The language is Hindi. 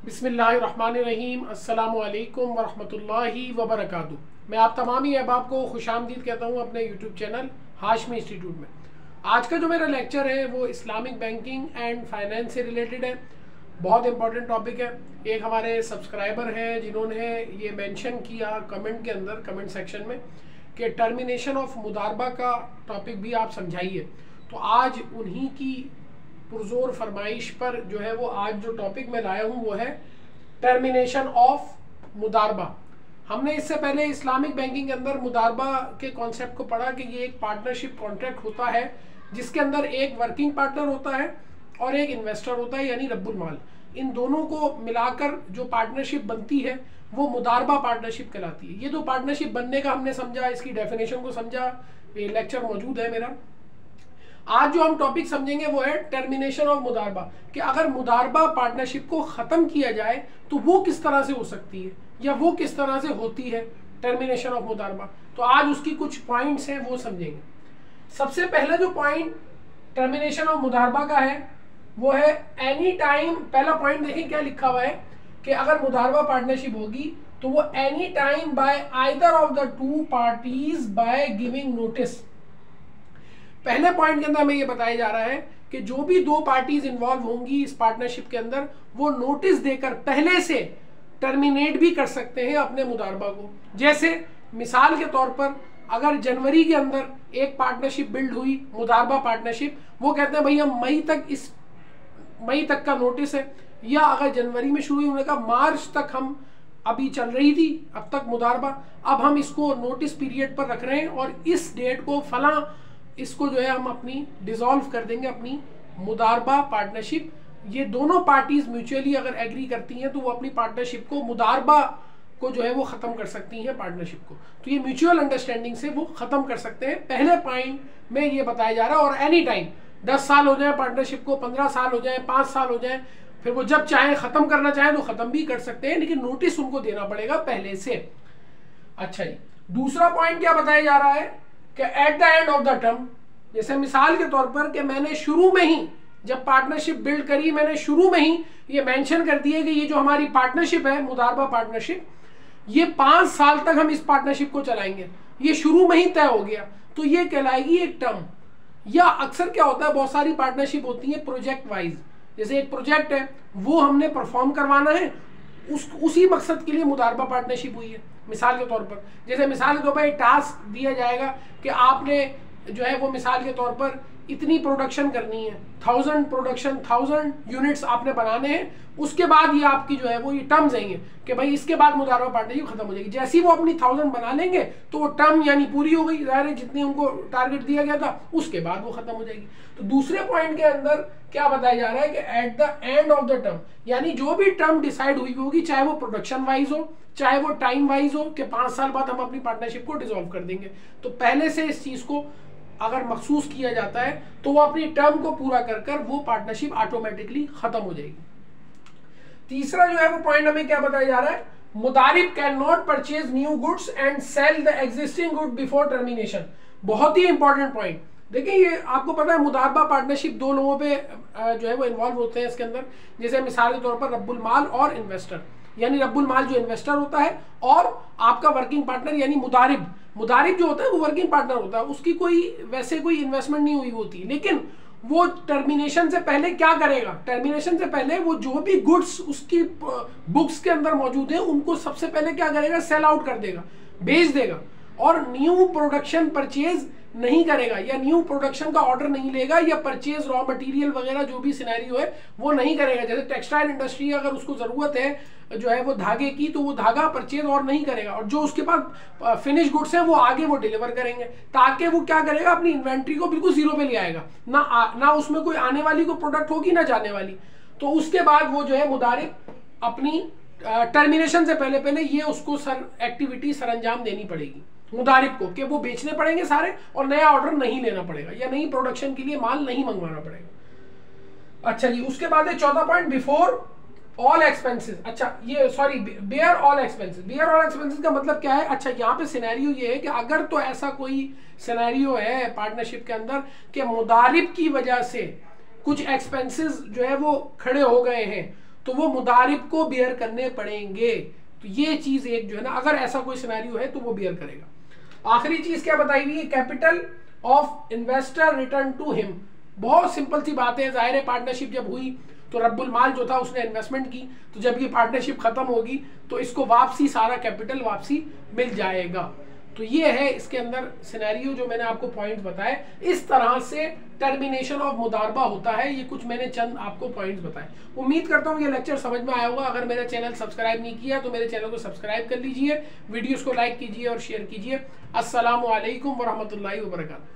बिस्मिल्लाहिर्रहमानिर्रहीम अस्सलामुअलैकुम वरहमतुल्लाहि वबरकातुहू। मैं आप तमाम ही अहबाब को खुशामदीद कहता हूँ अपने यूट्यूब चैनल हाशमी इंस्टीट्यूट में। आज का जो मेरा लेक्चर है वो इस्लामिक बैंकिंग एंड फाइनेंस से रिलेटेड है। बहुत इंपॉर्टेंट टॉपिक है। एक हमारे सब्सक्राइबर हैं जिन्होंने ये मेंशन किया कमेंट के अंदर, कमेंट सेक्शन में, कि टर्मिनेशन ऑफ मुदारबा का टॉपिक भी आप समझाइए। तो आज उन्हीं की पुरजोर फरमाइश पर जो है वो आज जो टॉपिक मैं लाया हूँ वो है टर्मिनेशन ऑफ मुदारबा। हमने इससे पहले इस्लामिक बैंकिंग के अंदर मुदारबा के कॉन्सेप्ट को पढ़ा कि ये एक पार्टनरशिप कॉन्ट्रैक्ट होता है जिसके अंदर एक वर्किंग पार्टनर होता है और एक इन्वेस्टर होता है यानी रब्बुल माल। इन दोनों को मिलाकर जो पार्टनरशिप बनती है वो मुदारबा पार्टनरशिप कहलाती है। ये दो पार्टनरशिप बनने का हमने समझा, इसकी डेफिनेशन को समझा, ये लेक्चर मौजूद है मेरा। आज जो हम टॉपिक समझेंगे वो है टर्मिनेशन ऑफ मुदारबा, कि अगर मुदारबा पार्टनरशिप को खत्म किया जाए तो वो किस तरह से हो सकती है या वो किस तरह से होती है टर्मिनेशन ऑफ मुदारबा। तो आज उसकी कुछ पॉइंट्स हैं वो समझेंगे। सबसे पहला जो पॉइंट टर्मिनेशन ऑफ मुदारबा का है वो है एनी टाइम। पहला पॉइंट देखिए क्या लिखा हुआ है कि अगर मुदारबा पार्टनरशिप होगी तो वो any time bye either of the two parties by giving notice. पहले पॉइंट के अंदर हमें ये बताया जा रहा है कि जो भी दो पार्टीज इन्वॉल्व होंगी इस पार्टनरशिप के अंदर वो नोटिस देकर पहले से टर्मिनेट भी कर सकते हैं अपने मुदारबा को। जैसे मिसाल के तौर पर अगर जनवरी के अंदर एक पार्टनरशिप बिल्ड हुई, मुदारबा पार्टनरशिप, वो कहते हैं भाई हम मई तक का नोटिस है, या अगर जनवरी में शुरू हुई उन्होंने कहा मार्च तक हम अभी चल रही थी अब तक मुदारबा, अब हम इसको नोटिस पीरियड पर रख रहे हैं और इस डेट को फला इसको जो है हम अपनी डिसॉल्व कर देंगे अपनी मुदारबा पार्टनरशिप। ये दोनों पार्टीज म्यूचुअली अगर एग्री करती हैं तो वो अपनी पार्टनरशिप को, मुदारबा को जो है वो खत्म कर सकती हैं पार्टनरशिप को। तो ये म्यूचुअल अंडरस्टैंडिंग से वो खत्म कर सकते हैं। पहले पॉइंट में ये बताया जा रहा है। और एनी टाइम 10 साल हो जाए पार्टनरशिप को, 15 साल हो जाए, 5 साल हो जाए, फिर वो जब चाहे खत्म करना चाहे तो खत्म भी कर सकते हैं, लेकिन नोटिस उनको देना पड़ेगा पहले से। अच्छा जी, दूसरा पॉइंट क्या बताया जा रहा है कि at the end of the term, जैसे मिसाल के तौर पर कि मैंने शुरू में ही जब पार्टनरशिप बिल्ड करी, मैंने शुरू में ही ये मेंशन कर दिया कि ये जो हमारी पार्टनरशिप है मुदारबा पार्टनरशिप, ये 5 साल तक हम इस पार्टनरशिप को चलाएंगे, ये शुरू में ही तय हो गया, तो ये कहलाएगी एक टर्म। या अक्सर क्या होता है, बहुत सारी पार्टनरशिप होती है प्रोजेक्ट वाइज। जैसे एक प्रोजेक्ट है वो हमने परफॉर्म करवाना है, उसी मकसद के लिए मुदारबा पार्टनरशिप हुई है। मिसाल के तौर पर, जैसे मिसाल के तौर पर एक टास्क दिया जाएगा कि आपने जो है वो मिसाल के तौर पर इतनी प्रोडक्शन करनी है, 1000 यूनिट्स आपने बनाने हैं, उसके बाद ये आपकी जो है वो ये टर्म्स आएंगे कि भाई इसके बाद मुदारबा पार्टनरशिप खत्म हो जाएगी। जैसे ही वो अपनी 1000 बना लेंगे तो वो टर्म यानी पूरी हो गई, ज़ाहिर है जितनी उनको टारगेट दिया गया था उसके बाद वो खत्म हो जाएगी। तो दूसरे पॉइंट के अंदर क्या बताया जा रहा है कि at the end of the term, यानी जो भी टर्म डिसाइड हुई होगी, चाहे वो प्रोडक्शन वाइज हो चाहे वो टाइम वाइज हो, कि 5 साल बाद हम अपनी पार्टनरशिप को डिसॉल्व कर देंगे, तो पहले से इस चीज को अगर महसूस किया जाता है तो वो अपनी टर्म को पूरा कर वो पार्टनरशिप ऑटोमेटिकली खत्म हो जाएगी। तीसरा जो है वो पॉइंट हमें क्या बताया जा रहा है, मुदारिब can not purchase new goods and sell the existing good before termination. बहुत ही इंपॉर्टेंट पॉइंट। देखिए ये आपको पता है मुदारबा पार्टनरशिप 2 लोगों पे जो है वो इन्वॉल्व होते हैं इसके अंदर। जैसे मिसाल के तौर पर रब्बुल माल और इन्वेस्टर, यानी रब्बुल माल जो इन्वेस्टर होता है और आपका वर्किंग पार्टनर यानी मुदारिब। मुदारिब जो होता है वो वर्किंग पार्टनर होता है, उसकी वैसे कोई इन्वेस्टमेंट नहीं हुई होती, लेकिन वो टर्मिनेशन से पहले क्या करेगा, टर्मिनेशन से पहले वो जो भी गुड्स उसकी बुक्स के अंदर मौजूद है उनको सबसे पहले क्या करेगा, सेल आउट कर देगा, बेच देगा, और न्यू प्रोडक्शन परचेज नहीं करेगा या न्यू प्रोडक्शन का ऑर्डर नहीं लेगा या परचेज रॉ मटेरियल वगैरह जो भी सिनेरियो है वो नहीं करेगा। जैसे टेक्सटाइल इंडस्ट्री अगर उसको जरूरत है जो है वो धागे की, तो वो धागा परचेज और नहीं करेगा, और जो उसके पास फिनिश गुड्स है वो आगे वो डिलीवर करेंगे, ताकि वो क्या करेगा, अपनी इन्वेंट्री को बिल्कुल जीरो पे ले आएगा, ना उसमें कोई आने वाली कोई प्रोडक्ट होगी ना जाने वाली। तो उसके बाद वो जो है मुदारिब अपनी टर्मिनेशन से पहले ये उसको एक्टिविटी सरंजाम देनी पड़ेगी मुदारिब को, कि वो बेचने पड़ेंगे सारे और नया ऑर्डर नहीं लेना पड़ेगा या नई प्रोडक्शन के लिए माल नहीं मंगवाना पड़ेगा। अच्छा जी, उसके बाद है चौथा पॉइंट, बिफोर ऑल एक्सपेंसेस। अच्छा ये sorry, bear all expenses. Bear all expenses का मतलब क्या है, अच्छा यहाँ पे सिनेरियो ये है कि अगर तो ऐसा कोई सिनेरियो है पार्टनरशिप के अंदर कि मुदारिब की वजह से कुछ एक्सपेंसेस जो है वो खड़े हो गए हैं, तो वो मुदारिब को बियर करने पड़ेंगे। तो ये चीज एक जो है ना, अगर ऐसा कोई सिनेरियो है तो वो बियर करेगा। आखिरी चीज क्या बताई हुई है, capital of investor return to him. बहुत सिंपल सी बात है, जाहिर है पार्टनरशिप जब हुई तो रब्बुल माल जो था उसने इन्वेस्टमेंट की, तो जब ये पार्टनरशिप खत्म होगी तो इसको वापसी, सारा कैपिटल वापसी मिल जाएगा। तो ये है इसके अंदर सिनेरियो जो मैंने आपको पॉइंट बताए। इस तरह से टर्मिनेशन ऑफ मुदारबा होता है। ये कुछ मैंने चंद आपको पॉइंट्स बताए। उम्मीद करता हूँ ये लेक्चर समझ में आया होगा। अगर मेरा चैनल सब्सक्राइब नहीं किया तो मेरे चैनल को सब्सक्राइब कर लीजिए, वीडियोस को लाइक कीजिए और शेयर कीजिए। अस्सलामु अलैकुम वरहमतुल्लाहि वबरकातुहू।